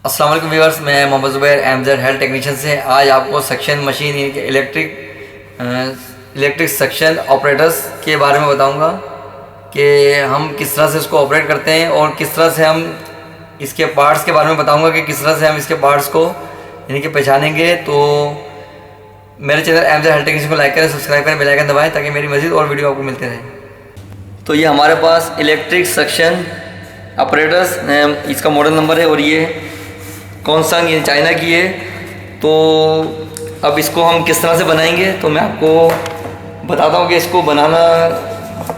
अस्सलाम वालेकुम व्यूअर्स, मैं Mohammad Zubair MZ health technician से आज आपको suction machine electric suction operators के बारे में बताऊंगा कि हम किस तरह से इसको ऑपरेट करते हैं और किस तरह से हम इसके पार्ट्स के बारे में बताऊंगा कि किस तरह से हम इसके पार्ट्स को यानी कि पहचानेंगे। तो मेरे चैनल एमजेड हेल्थ टेक्नीशियन को लाइक करें, सब्सक्राइब करें, बेल आइकन दबाएं ताकि मेरी मज़ीद और वीडियो आपको मिलते रहें। तो ये हमारे पास इलेक्ट्रिक सक्शन ऑपरेटर्स इसका मॉडल नंबर है और ये कॉन्सांग ये चाइना की है। तो अब इसको हम किस तरह से बनाएंगे तो मैं आपको बताता हूँ कि इसको बनाना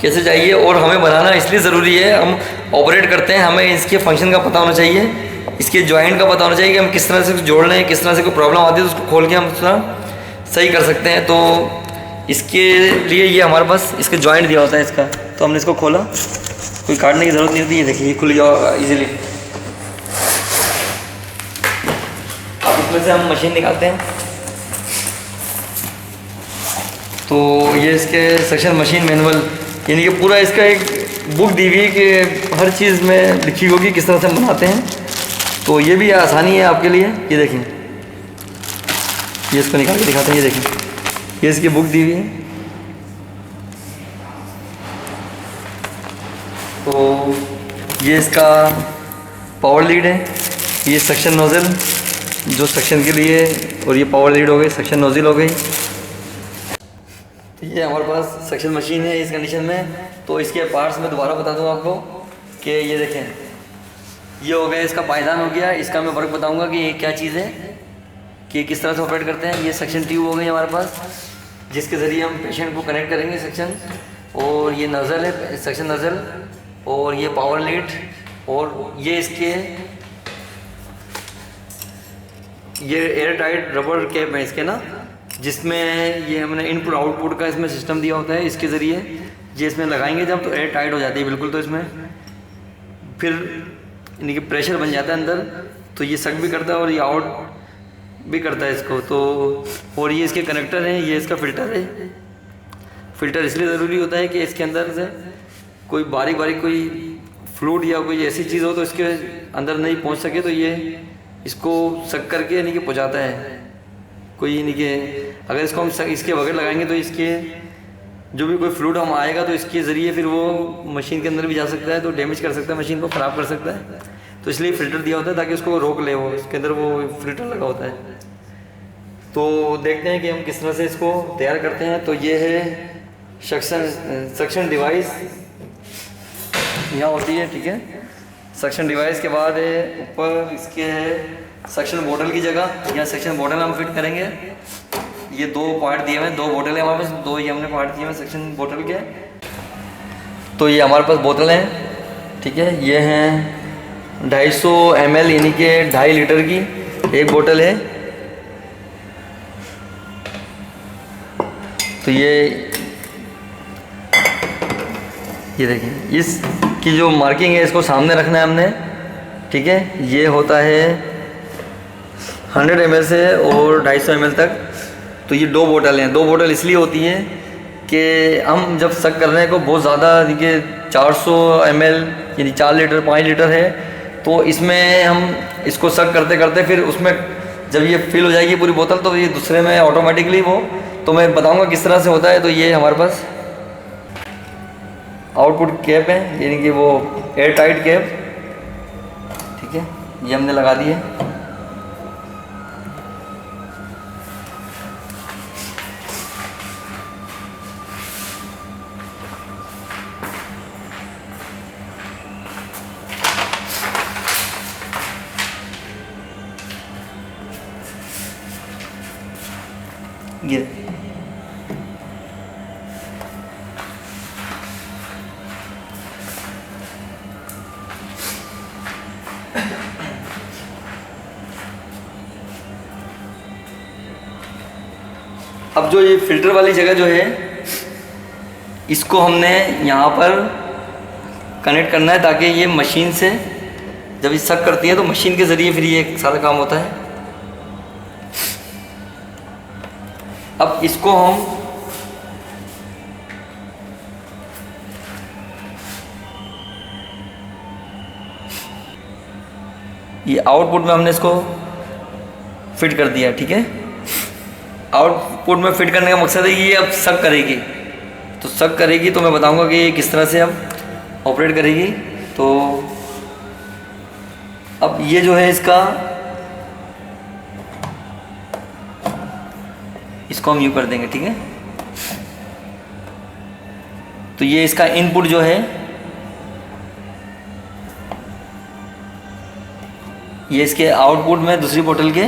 कैसे चाहिए। और हमें बनाना इसलिए ज़रूरी है, हम ऑपरेट करते हैं, हमें इसके फंक्शन का पता होना चाहिए, इसके जॉइंट का पता होना चाहिए कि हम किस तरह से जोड़ रहे हैं, किस तरह से कोई प्रॉब्लम आती है तो उसको खोल के हम उसका सही कर सकते हैं। तो इसके लिए ये हमारे पास इसके जॉइंट दिया होता है इसका। तो हमने इसको खोला, कोई काटने की ज़रूरत नहीं होती, ये देखिए खुल गया ईजिली। अब इसमें से हम मशीन निकालते हैं। तो ये इसके सेक्शन मशीन मैनुअल यानी कि पूरा इसका एक बुक दी हुई है कि हर चीज़ में लिखी होगी किस तरह से हम बनाते हैं। तो ये भी आसानी है आपके लिए। ये देखें, ये इसको निकाल के दिखाते हैं। ये देखें, ये इसकी बुक दी हुई है। तो ये इसका पावर लीड है, ये सक्शन नोज़ल जो सक्शन के लिए, और ये पावर लीड हो गई, सक्शन नोज़ल हो गई। तो ये हमारे पास सक्शन मशीन है इस कंडीशन में। तो इसके पार्ट्स मैं दोबारा बता दूँ आपको कि ये देखें, ये हो गया इसका पायदान हो गया। इसका मैं वर्क बताऊंगा कि ये क्या चीज़ है, कि किस तरह से ऑपरेट करते हैं। ये सक्शन ट्यूब हो गई हमारे पास, जिसके ज़रिए हम पेशेंट को कनेक्ट करेंगे सक्शन। और ये नज़ल है, सक्शन नज़ल, और ये पावर लीड, और ये इसके ये एयर टाइट रबर कैप है इसके ना, जिसमें ये हमने इनपुट आउटपुट का इसमें सिस्टम दिया होता है। इसके ज़रिए ये इसमें लगाएंगे जब तो एयर टाइट हो जाती है बिल्कुल। तो इसमें फिर यानी कि प्रेशर बन जाता है अंदर, तो ये सक भी करता है और ये आउट भी करता है इसको। तो और ये इसके कनेक्टर हैं, ये इसका फ़िल्टर है। फ़िल्टर इसलिए ज़रूरी होता है कि इसके अंदर से कोई बारीक बारीक कोई फ्लूइड या कोई ऐसी चीज़ हो तो इसके अंदर नहीं पहुंच सके, तो ये इसको सक करके यानी कि पहुँचाता है। कोई यानी कि अगर इसको हम इसके बगैर लगाएंगे तो इसके जो भी कोई फ्लूइड हम आएगा तो इसके ज़रिए फिर वो मशीन के अंदर भी जा सकता है, तो डैमेज कर सकता है, मशीन को ख़राब कर सकता है। तो इसलिए फ़िल्टर दिया होता है ताकि उसको रोक ले, वो इसके अंदर वो फ़िल्टर लगा होता है। तो देखते हैं कि हम किस तरह से इसको तैयार करते हैं। तो ये है सक्शन डिवाइस यहाँ होती है, ठीक है। सक्शन डिवाइस के बाद है ऊपर इसके है सक्शन बोतल की जगह, यहाँ सक्शन बोतल हम फिट करेंगे। ये दो पार्ट दिए हुए हैं, दो बोतल है हमारे पास, दो ये हमने पार्ट दिए हुए सक्शन बोतल के। तो ये हमारे पास बोतल हैं, ठीक है। ये हैं 250 ml यानी कि 2.5 लीटर की एक बोतल है। तो ये देखिए, इसकी जो मार्किंग है इसको सामने रखना है हमने, ठीक है। ये होता है 100 ml से और 250 ml तक। तो ये दो बोतल हैं। दो बोतल इसलिए होती हैं कि हम जब सक कर रहे हैं को बहुत ज़्यादा, देखिए 400 ml यानी 4 लीटर 5 लीटर है, तो इसमें हम इसको सक करते करते फिर उसमें जब ये फिल हो जाएगी पूरी बोतल तो ये दूसरे में ऑटोमेटिकली वो, तो मैं बताऊंगा किस तरह से होता है। तो ये हमारे पास आउटपुट कैप है यानी कि वो एयर टाइट कैप, ठीक है। ये हमने लगा दी है। ये अब जो ये फिल्टर वाली जगह जो है इसको हमने यहाँ पर कनेक्ट करना है ताकि ये मशीन से जब ये सक करती है तो मशीन के ज़रिए फिर ये सारा काम होता है। अब इसको हम ये आउटपुट में हमने इसको फिट कर दिया, ठीक है। आउटपुट में फिट करने का मकसद है कि ये अब सक करेगी, तो सक करेगी तो मैं बताऊंगा कि ये किस तरह से अब ऑपरेट करेगी। तो अब ये जो है इसको हम यूँ कर देंगे, ठीक है। तो ये इसका इनपुट जो है ये इसके आउटपुट में दूसरी बोतल के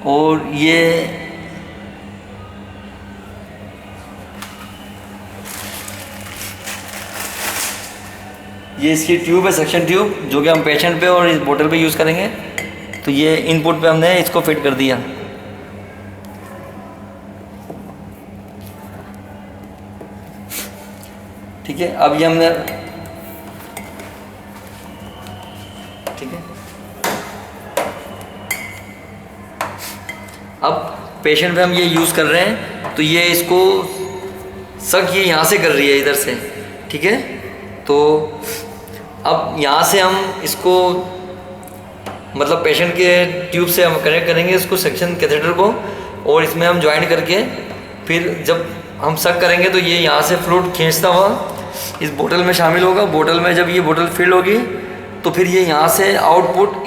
और ये इसकी ट्यूब है, सक्शन ट्यूब, जो कि हम पेशेंट पे और इस बोतल पे यूज़ करेंगे। तो ये इनपुट पे हमने इसको फिट कर दिया, ठीक है। अब ये हमने, ठीक है, अब पेशेंट पे हम ये यूज़ कर रहे हैं। तो ये इसको सक ये यहाँ से कर रही है, इधर से, ठीक है। तो अब यहाँ से हम इसको मतलब पेशेंट के ट्यूब से हम कनेक्ट करेंगे इसको, सेक्शन कैथेटर को, और इसमें हम ज्वाइन करके फिर जब हम सक करेंगे तो ये यहाँ से फ्लूइड खींचता हुआ इस बोतल में शामिल होगा। बोतल में जब ये बोतल फिल होगी तो फिर ये यहाँ से आउटपुट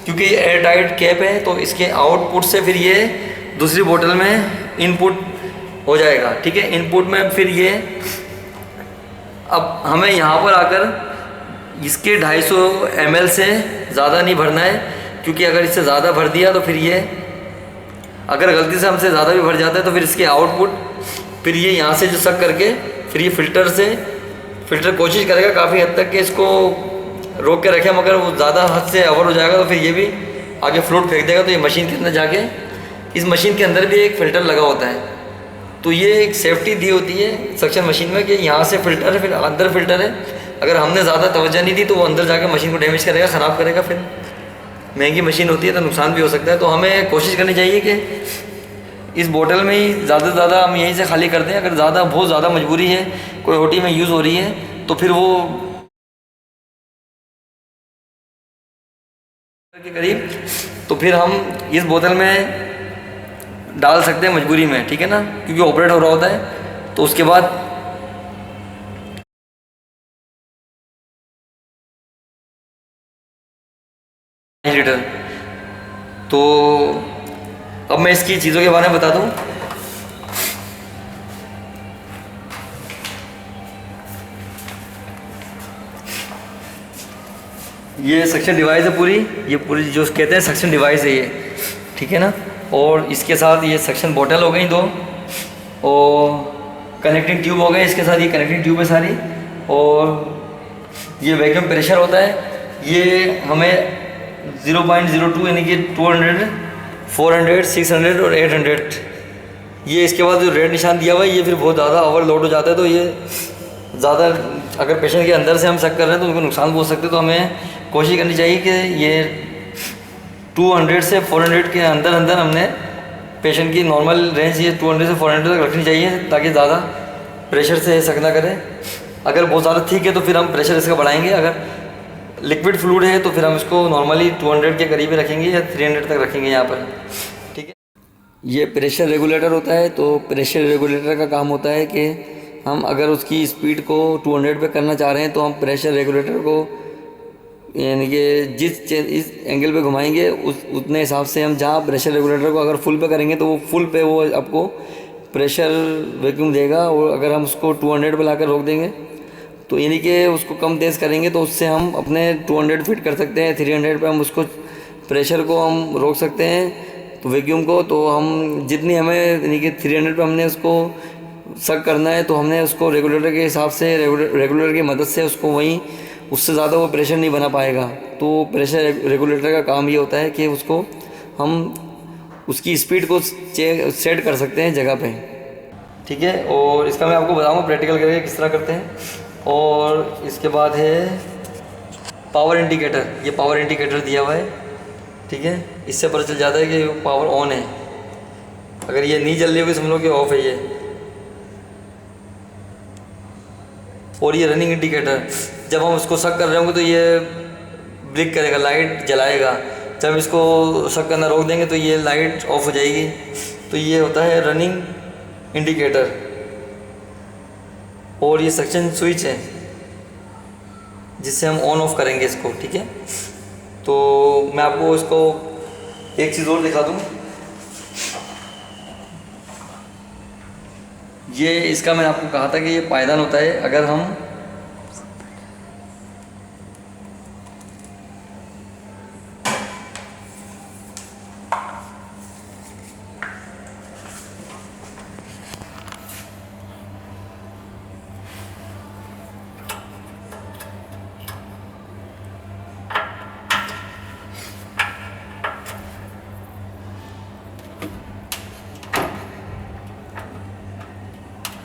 क्योंकि ये एयर टाइट कैप है तो इसके आउटपुट से फिर ये दूसरी बोतल में इनपुट हो जाएगा, ठीक है। इनपुट में फिर ये अब हमें यहाँ पर आकर इसके 250 ml से ज़्यादा नहीं भरना है, क्योंकि अगर इससे ज़्यादा भर दिया तो फिर ये अगर गलती से हमसे ज़्यादा भी भर जाता है तो फिर इसके आउटपुट फिर ये यहाँ से जो सक करके फिर ये फिल्टर कोशिश करेगा काफ़ी हद तक कि इसको रोक के रखें, मगर वो ज़्यादा हद से ओवर हो जाएगा तो फिर ये भी आगे फ्लूइड फेंक देगा। तो ये मशीन के अंदर जाके इस मशीन के अंदर भी एक फ़िल्टर लगा होता है। तो ये एक सेफ्टी दी होती है सक्शन मशीन में कि यहाँ से फ़िल्टर है, फिर अंदर फ़िल्टर है। अगर हमने ज़्यादा तवज्जो नहीं दी तो वो अंदर जाकर मशीन को डैमेज करेगा, ख़राब करेगा। फिर महंगी मशीन होती है तो नुकसान भी हो सकता है। तो हमें कोशिश करनी चाहिए कि इस बोतल में ही ज़्यादा से ज़्यादा हम यहीं से खाली कर दें। अगर बहुत ज़्यादा मजबूरी है, कोई ओटी में यूज़ हो रही है, तो फिर वो के करीब तो फिर हम इस बोतल में डाल सकते हैं मजबूरी में, ठीक है ना, क्योंकि ऑपरेट हो रहा होता है। तो उसके बाद लीटर। तो अब मैं इसकी चीज़ों के बारे में बता दूं। ये सक्शन डिवाइस है ये पूरी जो कहते हैं सक्शन डिवाइस है ये, ठीक है ना। और इसके साथ ये सक्शन बोतल हो गई 2 और कनेक्टिंग ट्यूब हो गए इसके साथ, ये कनेक्टिंग ट्यूब है सारी। और ये वैक्यूम प्रेशर होता है, ये हमें 0.02 यानी कि 200, 400, 600 और 800। ये इसके बाद जो रेड निशान दिया हुआ है ये फिर बहुत ज़्यादा ओवरलोड हो जाता है। तो ये ज़्यादा अगर पेशेंट के अंदर से हम सक कर रहे हैं तो उनको नुकसान हो सकते हैं। तो हमें कोशिश करनी चाहिए कि ये 200 से 400 के अंदर हमने पेशेंट की नॉर्मल रेंज ये 200 से 400 तक रखनी चाहिए, ताकि ज़्यादा प्रेशर से सक ना करे। अगर बहुत ज़्यादा ठीक है तो फिर हम प्रेशर इसका बढ़ाएंगे। अगर लिक्विड फ्लूइड है तो फिर हम इसको नॉर्मली 200 के करीब रखेंगे या 300 तक रखेंगे यहाँ पर, ठीक है। ये प्रेशर रेगुलेटर होता है। तो प्रेशर रेगुलेटर का काम होता है कि हम अगर उसकी स्पीड को 200 पे करना चाह रहे हैं तो हम प्रेशर रेगुलेटर को यानी कि इस एंगल पे घुमाएंगे उतने हिसाब से हम जहाँ प्रेशर रेगुलेटर को अगर फुल पे करेंगे तो वो फुल पे वो आपको प्रेशर वैक्यूम देगा। और अगर हम उसको 200 पे लाकर रोक देंगे तो यानी कि उसको कम तेज़ करेंगे तो उससे हम अपने 200 फिट कर सकते हैं। 300 पे हम उसको प्रेशर को हम रोक सकते हैं तो वैक्यूम को। तो हम जितनी हमें यानी कि 300 पे हमने उसको सक करना है तो हमने उसको रेगुलेटर के हिसाब से रेगुलेटर की मदद से उसको वहीं उससे ज़्यादा वो प्रेशर नहीं बना पाएगा। तो प्रेशर रेगुलेटर का काम ये होता है कि उसको हम उसकी स्पीड को सेट कर सकते हैं जगह पे, ठीक है। और इसका मैं आपको बताऊंगा प्रैक्टिकल करके किस तरह करते हैं। और इसके बाद है पावर इंडिकेटर। ये पावर इंडिकेटर दिया हुआ है, ठीक है, इससे पता चल जाता है कि पावर ऑन है। अगर ये नहीं जल रही होगी समझ लो कि ऑफ है ये। और ये रनिंग इंडिकेटर, जब हम उसको शक कर रहे होंगे तो ये ब्लिक करेगा, लाइट जलाएगा। जब इसको शक करना रोक देंगे तो ये लाइट ऑफ हो जाएगी। तो ये होता है रनिंग इंडिकेटर। और ये सक्शन स्विच है जिससे हम ऑन ऑफ करेंगे इसको, ठीक है। तो मैं आपको इसको एक चीज़ और दिखा दूँ। ये इसका मैंने आपको कहा था कि ये पायदान होता है। अगर हम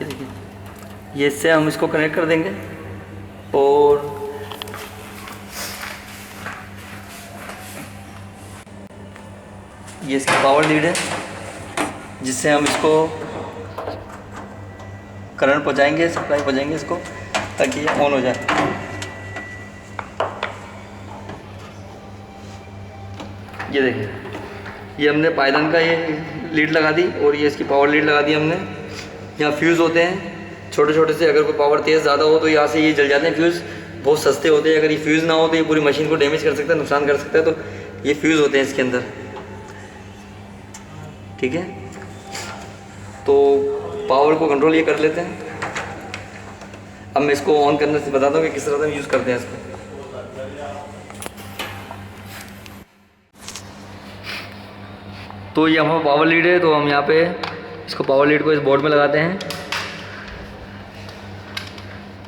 देखिए, ये इससे हम इसको कनेक्ट कर देंगे और ये इसकी पावर लीड है जिससे हम इसको करंट पहुंचाएंगे, सप्लाई पहुंचाएंगे इसको, ताकि ये ऑन हो जाए। ये देखिए, ये हमने पायदान का ये लीड लगा दी और ये इसकी पावर लीड लगा दी हमने। यहाँ फ्यूज़ होते हैं छोटे छोटे से, अगर कोई पावर तेज़ ज़्यादा हो तो यहाँ से ये जल जाते हैं। फ्यूज़ बहुत सस्ते होते हैं, अगर ये फ्यूज़ ना हो तो ये पूरी मशीन को डैमेज कर सकता है, नुकसान कर सकता है। तो ये फ्यूज़ होते हैं इसके अंदर, ठीक है। तो पावर को कंट्रोल ये कर लेते हैं। अब मैं इसको ऑन करने से बताता हूँ कि किस तरह से हम यूज़ करते हैं इसको। तो ये हमारा पावर लीड है, तो हम यहाँ पे इसको पावर लीड को इस बोर्ड में लगाते हैं,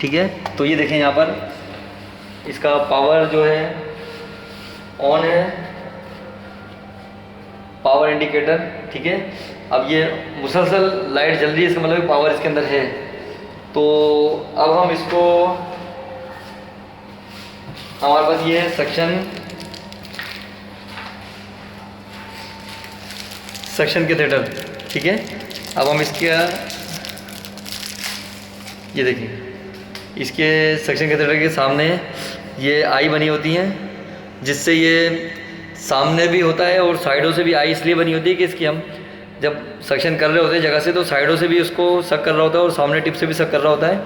ठीक है। तो ये देखें यहाँ पर इसका पावर जो है ऑन है, पावर इंडिकेटर, ठीक है। अब ये मुसलसल लाइट जल रही है, इसका मतलब पावर इसके अंदर है। तो अब हम इसको, हमारे पास ये सक्शन कैथेटर, ठीक है। अब हम इसका ये देखिए, इसके सक्शन कैथेटर के सामने ये आई बनी होती हैं, जिससे ये सामने भी होता है और साइडों से भी आई इसलिए बनी होती है कि इसकी हम जब सक्शन कर रहे होते हैं जगह से, तो साइडों से भी उसको सक कर रहा होता है और सामने टिप से भी सक कर रहा होता है।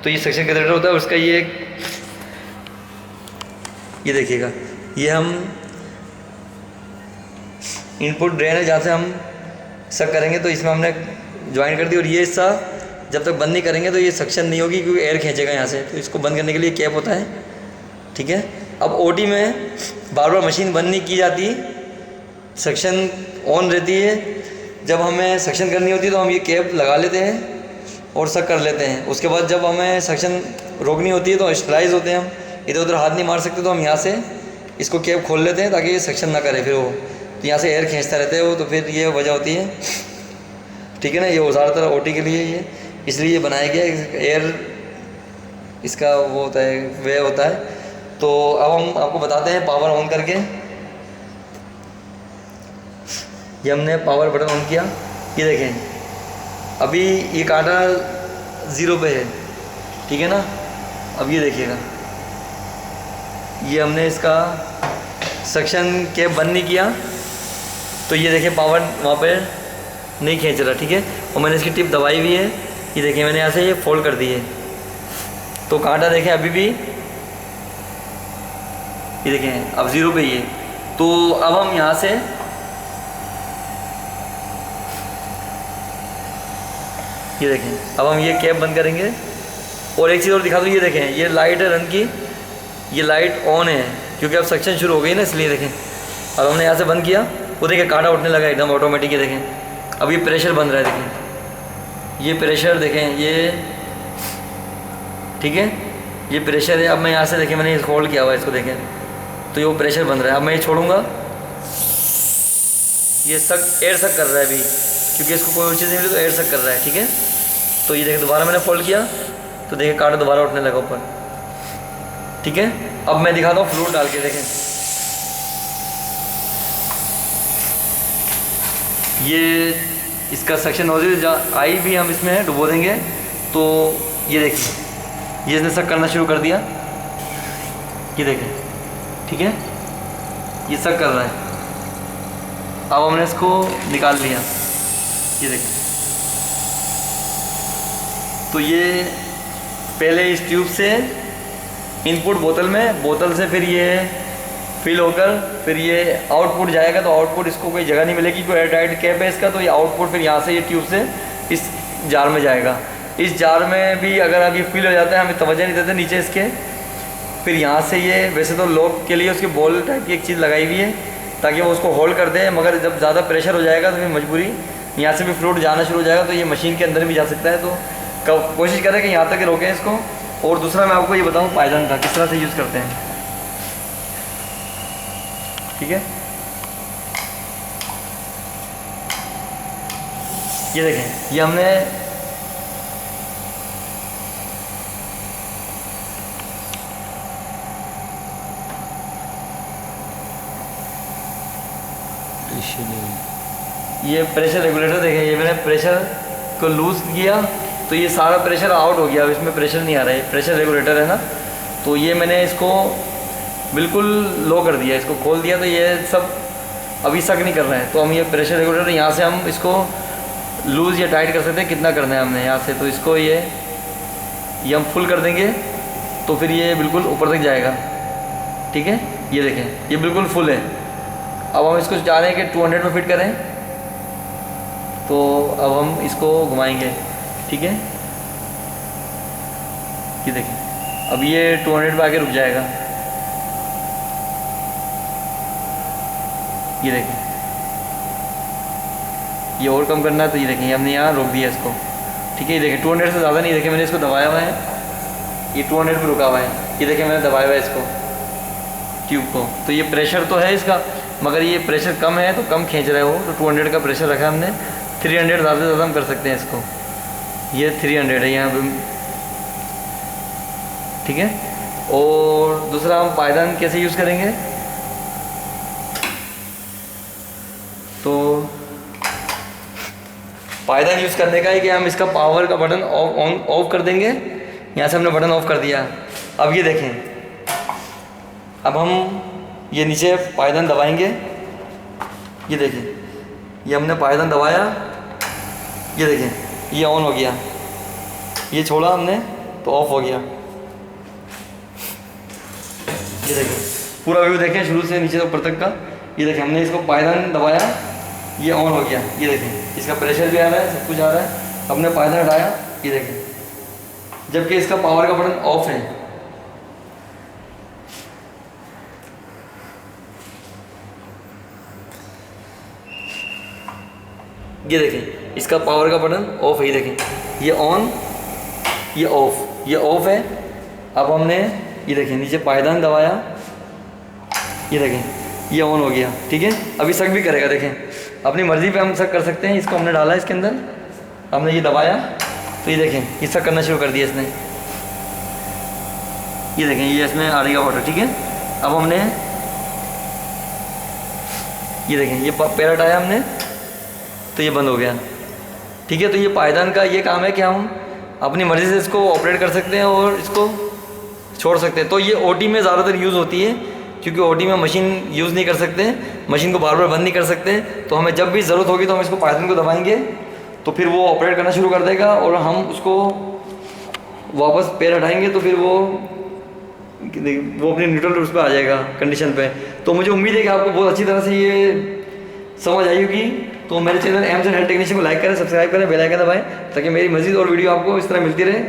तो ये सक्शन कैथेटर होता है, उसका ये देखिएगा, ये हम इनपुट ड्रेन है जहाँ से हम सक करेंगे, तो इसमें हमने ज्वाइन कर दी। और ये हिस्सा जब तक बंद नहीं करेंगे तो ये सक्शन नहीं होगी, क्योंकि एयर खींचेगा यहाँ से। तो इसको बंद करने के लिए कैप होता है, ठीक है। अब ओटी में बार बार मशीन बंद नहीं की जाती, सक्शन ऑन रहती है। जब हमें सक्शन करनी होती है तो हम ये कैप लगा लेते हैं और सक कर लेते हैं। उसके बाद जब हमें सक्शन रोकनी होती है तो स्टलाइज होते हैं, हम इधर उधर हाथ नहीं मार सकते, तो हम यहाँ से इसको कैप खोल लेते हैं ताकि ये सक्शन ना करे फिर वो, तो यहाँ से एयर खींचता रहता है वो। तो फिर ये वजह होती है, ठीक है ना। ये ज़्यादातर ओटी के लिए ये इसलिए बनाया गया, एयर इसका वो होता है, वे होता है। तो अब हम आपको बताते हैं पावर ऑन करके। ये हमने पावर बटन ऑन किया, ये देखें अभी ये कांटा 0 पे है, ठीक है ना। अब ये देखिएगा, ये हमने इसका सक्शन कैप बंद नहीं किया, तो ये देखिए पावर वहाँ पे नहीं खींच रहा, ठीक है। और मैंने इसकी टिप दबाई हुई है, ये देखिए मैंने यहाँ से ये फोल्ड कर दी है, तो कांटा देखें अभी भी ये देखें अब 0 पे ही है। तो अब हम यहाँ से ये देखें, अब हम ये कैप बंद करेंगे। और एक चीज़ और दिखा दूँ, ये देखें ये लाइट है रन की, ये लाइट ऑन है क्योंकि अब सक्शन शुरू हो गई ना, इसलिए देखें। अब हमने यहाँ से बंद किया, वो देखें कांटा उठने लगा एकदम ऑटोमेटिक, ये देखें अब ये प्रेशर बन रहा है, देखें ये प्रेशर देखें, ये ठीक है, ये प्रेशर है। अब मैं यहाँ से देखें मैंने होल्ड किया हुआ है इसको, देखें तो ये वो प्रेशर बन रहा है। अब मैं ये छोड़ूंगा, ये एयर सक कर रहा है अभी, क्योंकि इसको कोई और चीज़ नहीं मिली तो एयर सक कर रहा है, ठीक है। तो ये देखें दोबारा मैंने फोल्ड किया, तो देखें कांटा दोबारा उठने लगा ऊपर, ठीक है। अब मैं दिखाता हूँ फ्लूइड डाल के, देखें ये इसका सक्शन नोजल आई भी हम इसमें डुबो देंगे। तो ये देखिए, ये इसने सक करना शुरू कर दिया, ये देखें, ठीक है, ये सक कर रहा है। अब हमने इसको निकाल लिया, ये देखें। तो ये पहले इस ट्यूब से इनपुट बोतल में, बोतल से फिर ये फिल होकर फिर ये आउटपुट जाएगा। तो आउटपुट इसको कोई जगह नहीं मिलेगी, कोई एयरटाइट कैप है इसका। तो ये आउटपुट फिर यहाँ से ये ट्यूब से इस जार में जाएगा। इस जार में भी अगर अब ये फिल हो जाता है, हमें तवज्जो नहीं देते नीचे इसके। फिर यहाँ से ये, वैसे तो लॉक के लिए उसकी बॉल टाइप की एक चीज़ लगाई हुई है ताकि वो उसको होल्ड कर दे, मगर जब ज़्यादा प्रेशर हो जाएगा तो फिर मजबूरी यहाँ से भी फ्लूइड जाना शुरू हो जाएगा। तो ये मशीन के अंदर भी जा सकता है। तो कोशिश करें कि यहाँ तक रोकें इसको। और दूसरा मैं आपको ये बताऊँ पायदान का किस तरह से यूज़ करते हैं, ठीक है। ये देखें, ये हमने ये प्रेशर रेगुलेटर देखें, ये मैंने प्रेशर को लूज़ किया तो ये सारा प्रेशर आउट हो गया। अब इसमें प्रेशर नहीं आ रहा है, प्रेशर रेगुलेटर है ना। तो ये मैंने इसको बिल्कुल लो कर दिया, इसको खोल दिया। तो ये सब अभी सक नहीं कर रहे हैं। तो हम ये प्रेशर रेगुलेटर यहाँ से हम इसको लूज़ या टाइट कर सकते हैं, कितना करना है हमने यहाँ से। तो इसको ये हम फुल कर देंगे तो फिर ये बिल्कुल ऊपर तक जाएगा, ठीक है। ये देखें, ये बिल्कुल फुल है। अब हम इसको चाह रहे हैं कि 200 में फिट करें। तो अब हम इसको घुमाएंगे, ठीक है। ये देखें, अब ये 200 पे आके रुक जाएगा। ये देखें, ये और कम करना है तो ये देखें, ये हमने यहाँ रोक दिया इसको, ठीक है। ये देखें 200 से ज़्यादा नहीं, देखें मैंने इसको दबाया हुआ है, ये 200 पे रुका हुआ है। ये देखें मैंने दबाया हुआ है इसको, ट्यूब को। तो ये प्रेशर तो है इसका, मगर ये प्रेशर कम है तो कम खींच रहा है वो। तो 200 का प्रेशर रखा है हमने। 300 ज़्यादा से ज़्यादा हम कर सकते हैं इसको। ये 300 है यहाँ पे, ठीक है। और दूसरा हम पायदान कैसे यूज़ करेंगे, तो पायदान यूज़ करने का है कि हम इसका पावर का बटन ऑन ऑफ कर देंगे। यहाँ से हमने बटन ऑफ कर दिया। अब ये देखें, अब हम ये नीचे पायदान दबाएंगे। ये देखें, ये हमने पायदान दबाया, ये देखें ये ऑन हो गया। ये छोड़ा हमने तो ऑफ हो गया। ये देखें पूरा व्यू देखें शुरू से नीचे ऊपर तक का। ये देखें हमने इसको पायदान दबाया, ये ऑन हो गया। ये देखें इसका प्रेशर भी आ रहा है, सब कुछ आ रहा है। हमने पायदान हटाया, ये देखें, जबकि इसका पावर का बटन ऑफ है। ये देखें इसका पावर का बटन ऑफ है। ये देखें ये ऑन, ये ऑफ, ये ऑफ है। अब हमने ये देखें नीचे पायदान दबाया, ये देखें ये ऑन हो गया, ठीक है। अभी सक भी करेगा, देखें अपनी मर्ज़ी पे हम सक कर सकते हैं। इसको हमने डाला इसके अंदर, हमने ये दबाया तो ये देखें ये सक करना शुरू कर दिया इसने। ये देखें ये इसमें आ रही है वाटर, ठीक है। अब हमने ये देखें ये पैर हटाया हमने तो ये बंद हो गया, ठीक है। तो ये पायदान का ये काम है कि हम अपनी मर्ज़ी से इसको ऑपरेट कर सकते हैं और इसको छोड़ सकते हैं। तो ये ओटी में ज़्यादातर यूज़ होती है, क्योंकि ओटी में मशीन यूज़ नहीं कर सकते, मशीन को बार बार बंद नहीं कर सकते। तो हमें जब भी ज़रूरत होगी तो हम इसको पायदान को दबाएंगे तो फिर वो ऑपरेट करना शुरू कर देगा। और हम उसको वापस पैर हटाएंगे तो फिर वो अपनी न्यूट्रल उस पर आ जाएगा, कंडीशन पे। तो मुझे उम्मीद है कि आपको बहुत अच्छी तरह से ये समझ आई होगी। तो मेरे चैनल एमसन हेल्थ टेक्नीशियन को लाइक करें, सब्सक्राइब करें, बेल आइकन दबाएं ताकि मेरी मज़ीद और वीडियो आपको इस तरह मिलती रहे।